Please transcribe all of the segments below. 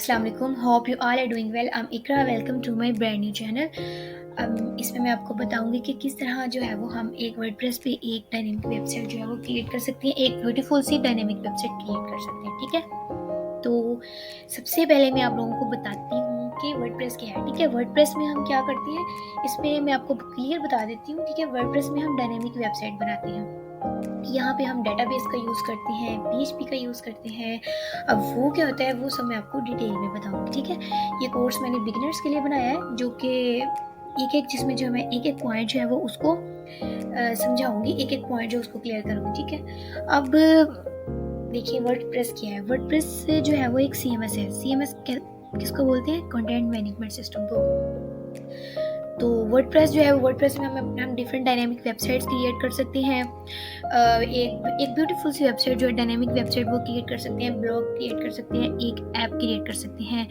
अस्सलाम वालेकुम, hope you all are doing well. I am Iqra, welcome to my brand new channel. इसमें मैं आपको बताऊंगी कि किस तरह जो है वो हम एक वर्डप्रेस पे एक डायनेमिक वेबसाइट जो है वो क्रिएट कर सकते हैं, एक ब्यूटीफुल सी डायनेमिक वेबसाइट क्रिएट कर सकते हैं। ठीक है, तो सबसे पहले मैं आप लोगों को बताती हूँ कि वर्डप्रेस क्या है। ठीक है, वर्डप्रेस में हम क्या करते हैं, इसमें मैं आपको क्लियर बता देती हूँ। ठीक है, वर्डप्रेस में हम डायनेमिक वेबसाइट बनाते हैं। यहाँ पे हम डेटाबेस का यूज़ करते हैं, पीएचपी का यूज़ करते हैं। अब वो क्या होता है वो सब मैं आपको डिटेल में बताऊंगी। ठीक है, ये कोर्स मैंने बिगिनर्स के लिए बनाया है, जो कि एक जिसमें जो मैं एक पॉइंट जो है वो उसको समझाऊंगी, एक पॉइंट जो उसको क्लियर करूंगी। ठीक है, अब देखिए वर्डप्रेस क्या है। वर्डप्रेस जो है वो एक सीएमएस है। सीएमएस किसको बोलते हैं? कंटेंट मैनेजमेंट सिस्टम को। तो वर्डप्रेस जो है, वर्डप्रेस में हम डिफरेंट डायनेमिक वेबसाइट्स क्रिएट कर सकते हैं। एक ब्यूटीफुल सी वेबसाइट जो है डायनेमिक वेबसाइट वो क्रिएट कर सकते हैं, ब्लॉग क्रिएट कर सकते हैं, एक ऐप क्रिएट कर सकते हैं।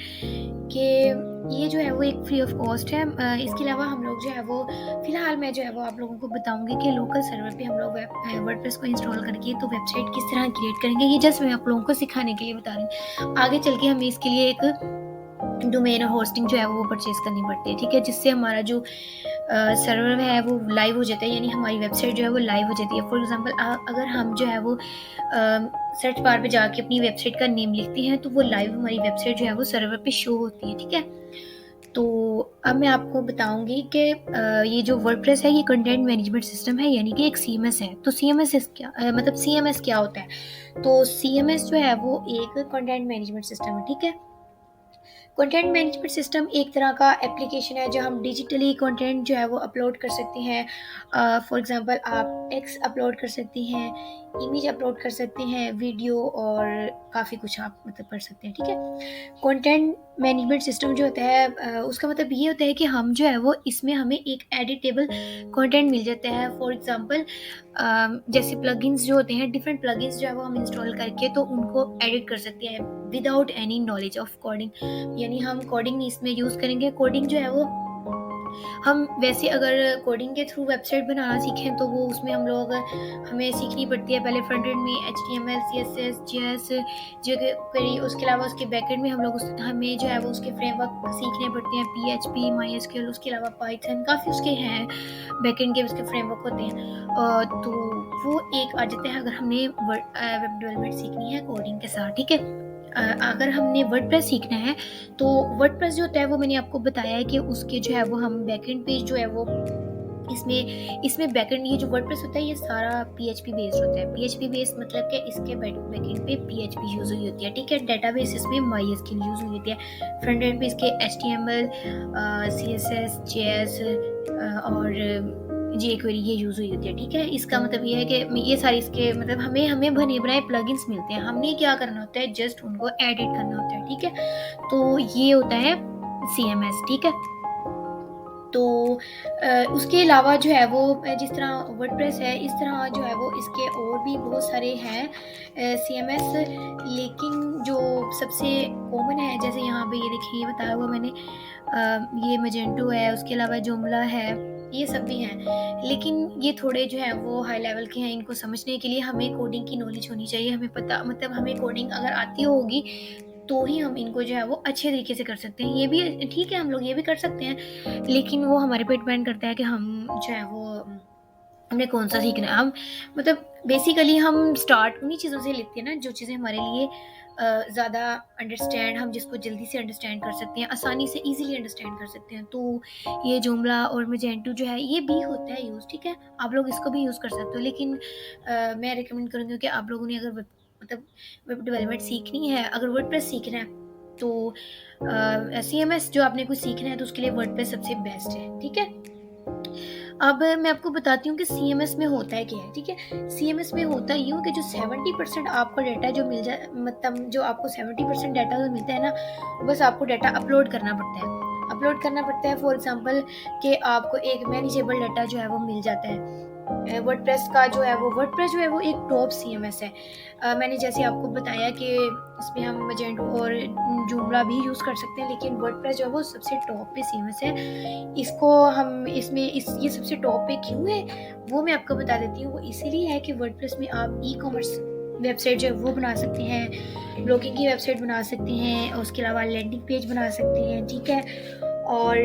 कि ये जो है वो एक फ्री ऑफ कॉस्ट है। इसके अलावा हम लोग जो है वो फिलहाल मैं जो है वो आप लोगों को बताऊंगी कि लोकल सर्वर पे हम लोग वर्डप्रेस को इंस्टॉल करके तो वेबसाइट किस तरह क्रिएट करेंगे। ये जस्ट मैं आप लोगों को सिखाने के लिए बता रही हूँ। आगे चल के हमें इसके लिए एक डोमेन और होस्टिंग जो है वो परचेज करनी पड़ती है। ठीक है, जिससे हमारा जो सर्वर है वो लाइव हो जाता है, यानी हमारी वेबसाइट जो है वो लाइव हो जाती है। फॉर एग्जांपल अगर हम जो है वो सर्च बार पे जाके अपनी वेबसाइट का नेम लिखते हैं तो वो लाइव हमारी वेबसाइट जो है वो सर्वर पे शो होती है। ठीक है, तो अब मैं आपको बताऊंगी कि ये जो वर्डप्रेस है ये कंटेंट मैनेजमेंट सिस्टम है, यानी कि एक सीएमएस है। तो सीएमएस क्या मतलब सीएमएस क्या होता है? तो सीएमएस जो है वो एक कंटेंट मैनेजमेंट सिस्टम है। ठीक है, कंटेंट मैनेजमेंट सिस्टम एक तरह का एप्लीकेशन है जो हम डिजिटली कंटेंट जो है वो अपलोड कर सकते हैं। फॉर एग्जांपल आप टेक्स्ट अपलोड कर सकते हैं, इमेज अपलोड कर सकते हैं, वीडियो और काफ़ी कुछ आप मतलब कर सकते हैं। ठीक है, कंटेंट मैनेजमेंट सिस्टम जो होता है उसका मतलब ये होता है कि हम जो है वो इसमें हमें एक एडिटेबल कंटेंट मिल जाता है। फॉर एग्जांपल जैसे प्लगइन्स जो होते हैं, डिफरेंट प्लगइन्स जो है वो हम इंस्टॉल करके तो उनको एडिट कर सकते हैं without any knowledge of coding. यानी हम कोडिंग इसमें यूज़ करेंगे। कोडिंग जो है वो हम वैसे अगर कोडिंग के थ्रू वेबसाइट बनाना सीखें तो वो उसमें हम लोग हमें सीखनी पड़ती है पहले फ्रंट एंड में HTML CSS JS क्वेरी। उसके अलावा उसके बैक एंड में हमें जो है वो उसके फ्रेमवर्क सीखने पड़ते हैं, PHP MySQL। उसके अलावा पाइथन काफ़ी उसके हैं, बैक एंड के उसके फ्रेमवर्क होते हैं। तो वो एक आ जाता है अगर हमने वेब डेवलपमेंट सीखनी है कोडिंग के साथ। ठीक है, अगर हमने वर्डप्रेस सीखना है तो वर्डप्रेस जो होता है वो मैंने आपको बताया है कि उसके जो है वो हम बैकएंड पेज जो है वो इसमें बैकएंड, ये जो वर्डप्रेस होता है ये सारा PHP बेस्ड होता है। PHP बेस्ड मतलब कि इसके बैकएंड पे PHP यूज हुई होती है। ठीक है, डेटाबेस इसमें MySQL यूज हुई होती है। फ्रंट एंड पे इसके HTML CSS JS और jQuery ये यूज हुई होती है। ठीक है, इसका मतलब ये है कि ये सारी इसके मतलब हमें बने बनाए प्लगइन्स मिलते हैं। हमने क्या करना होता है, जस्ट उनको एडिट करना होता है। ठीक है, तो ये होता है CMS। ठीक है, तो उसके अलावा जो है वो जिस तरह वर्डप्रेस है इस तरह जो है वो इसके और भी बहुत सारे हैं CMS। लेकिन जो सबसे कॉमन है, जैसे यहाँ पे ये देखिए ये बताया हुआ मैंने, ये मजेंटो है, उसके अलावा जोमला है, ये सब भी हैं। लेकिन ये थोड़े जो है वो हाई लेवल के हैं। इनको समझने के लिए हमें कोडिंग की नॉलेज होनी चाहिए। हमें पता मतलब हमें कोडिंग अगर आती होगी तो ही हम इनको जो है वो अच्छे तरीके से कर सकते हैं। ये भी ठीक है, हम लोग ये भी कर सकते हैं, लेकिन वो हमारे पे डिपेंड करता है कि हम जो है वो हमने कौन सा सीखना है। हम मतलब बेसिकली हम स्टार्ट उन्हीं चीज़ों से लेते हैं ना जो चीज़ें हमारे लिए ज़्यादा अंडरस्टैंड, हम जिसको जल्दी से अंडरस्टैंड कर सकते हैं, आसानी से इजीली अंडरस्टैंड कर सकते हैं। तो ये जोमला और मजेंटो जो है ये भी होता है यूज़। ठीक है, आप लोग इसको भी यूज़ कर सकते हो, लेकिन मैं रिकमेंड करूँगी कि आप लोगों ने अगर मतलब वेब डेवलपमेंट सीखनी है, अगर वर्डप्रेस सीखना है तो CMS जो आपने कुछ सीखना है तो उसके लिए वर्डप्रेस सबसे बेस्ट है। ठीक है, अब मैं आपको बताती हूँ कि CMS में होता है क्या है। ठीक है, CMS में होता यूँ कि जो 70% आपको डाटा जो मिल जाए, मतलब जो आपको 70% डाटा जो मिलता है ना, बस आपको डाटा अपलोड करना पड़ता है। अपलोड करना पड़ता है फॉर एग्जांपल कि आपको एक मैनेजेबल डाटा जो है वो मिल जाता है। वर्डप्रेस का जो है वो वर्डप्रेस जो है वो एक टॉप CMS है। मैंने जैसे आपको बताया कि इसमें हम मजेंटो और जोमला भी यूज़ कर सकते हैं, लेकिन वर्डप्रेस जो है वो सबसे टॉप पे CMS है। इसको हम इसमें ये सबसे टॉप पे क्यों है वो मैं आपको बता देती हूँ। वो इसीलिए है कि वर्डप्रेस में आप ई कॉमर्स वेबसाइट जो है वो बना सकते हैं, ब्लॉगिंग की वेबसाइट बना सकते हैं, और उसके अलावा लैंडिंग पेज बना सकते हैं, ठीक है, और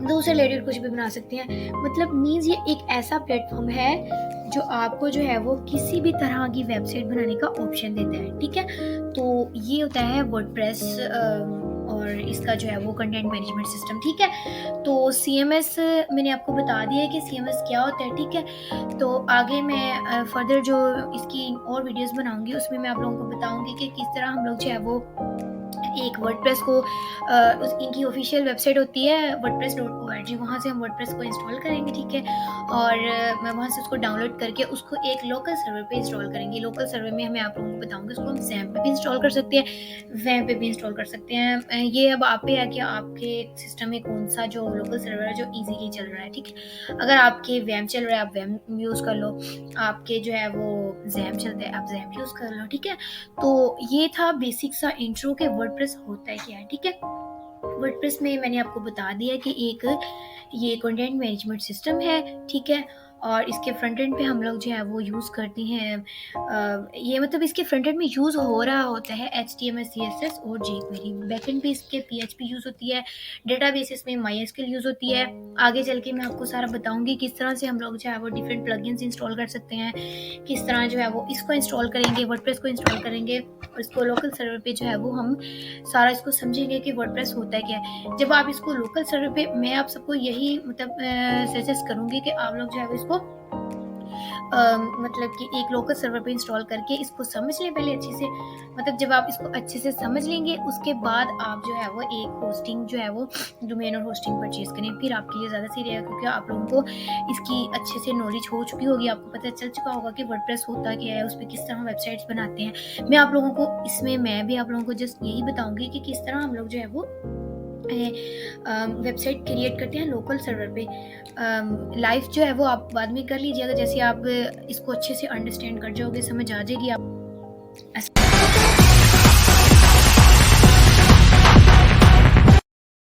दूसरे रिलेटेड कुछ भी बना सकते हैं। मतलब मीन्स ये एक ऐसा प्लेटफॉर्म है जो आपको जो है वो किसी भी तरह की वेबसाइट बनाने का ऑप्शन देता है, ठीक है। तो ये होता है वर्डप्रेस, और इसका जो है वो कंटेंट मैनेजमेंट सिस्टम, ठीक है। तो CMS मैंने आपको बता दिया है कि CMS क्या होता है, ठीक है। तो आगे मैं फर्दर जो इसकी और वीडियोस बनाऊंगी उसमें मैं आप लोगों को बताऊंगी कि किस तरह हम लोग जो है वो एक वर्डप्रेस को इनकी ऑफिशियल वेबसाइट होती है wordpress.org, वहाँ से हम वर्डप्रेस को इंस्टॉल करेंगे, ठीक है। और मैं वहाँ से उसको डाउनलोड करके उसको एक लोकल सर्वर पे इंस्टॉल करेंगे। लोकल सर्वर में मैं आप लोगों को बताऊंगी उसको हम XAMPP पे भी इंस्टॉल कर सकते हैं, वैम पे भी इंस्टॉल कर सकते हैं। ये अब आप पे है कि आपके सिस्टम में कौन सा जो लोकल सर्वर है जो ईजीली चल रहा है, ठीक है। अगर आपके वैम चल रहा है आप वैम यूज़ कर लो, आपके जो है वो XAMPP चलते हैं आप XAMPP यूज़ कर लो, ठीक है। तो ये था बेसिक सा इंट्रो के वर्डप्रेस होता है क्या है, ठीक है। वर्डप्रेस में मैंने आपको बता दिया कि एक ये कंटेंट मैनेजमेंट सिस्टम है, ठीक है। और इसके फ्रंट एंड पे हम लोग जो है वो यूज़ करते हैं, ये मतलब इसके फ्रंट एंड में यूज़ हो रहा होता है HTML CSS और jQuery। बैक एंड पे इसके PHP यूज़ होती है, डेटाबेसेस में MySQL यूज़ होती है। आगे चल के मैं आपको सारा बताऊंगी किस तरह से हम लोग जो है वो डिफरेंट प्लगइन्स इंस्टॉल कर सकते हैं, किस तरह जो है वो इसको इंस्टॉल करेंगे, वर्डप्रेस को इंस्टॉल करेंगे और इसको लोकल सर्वर पे जो है वो हम सारा इसको समझेंगे कि वर्डप्रेस होता है क्या है। जब आप इसको लोकल सर्वर पे, मैं आप सबको यही मतलब सजेस्ट करूँगी कि आप लोग जो है वो इसको मतलब कि एक लोकल सर्वर पे इंस्टॉल करके इसको समझ लें पहले अच्छे से। मतलब जब आप इसको अच्छे से समझ लेंगे उसके बाद आप जो है वो एक होस्टिंग जो है वो डोमेन और होस्टिंग परचेज करें, फिर आपके लिए ज़्यादा सही रहेगा, क्योंकि आप लोगों को इसकी अच्छे से नॉलेज हो चुकी होगी, आपको पता चल चुका होगा कि वर्डप्रेस होता क्या है, उस पर किस तरह वेबसाइट्स बनाते हैं। मैं आप लोगों को इसमें मैं भी आप लोगों को जस्ट यही बताऊंगी कि किस तरह हम लोग जो है वो वेबसाइट क्रिएट करते हैं लोकल सर्वर पे। लाइव जो है वो आप बाद में कर लीजिएगा, जैसे आप इसको अच्छे से अंडरस्टैंड कर जाओगे, समझ आ जाएगी आप।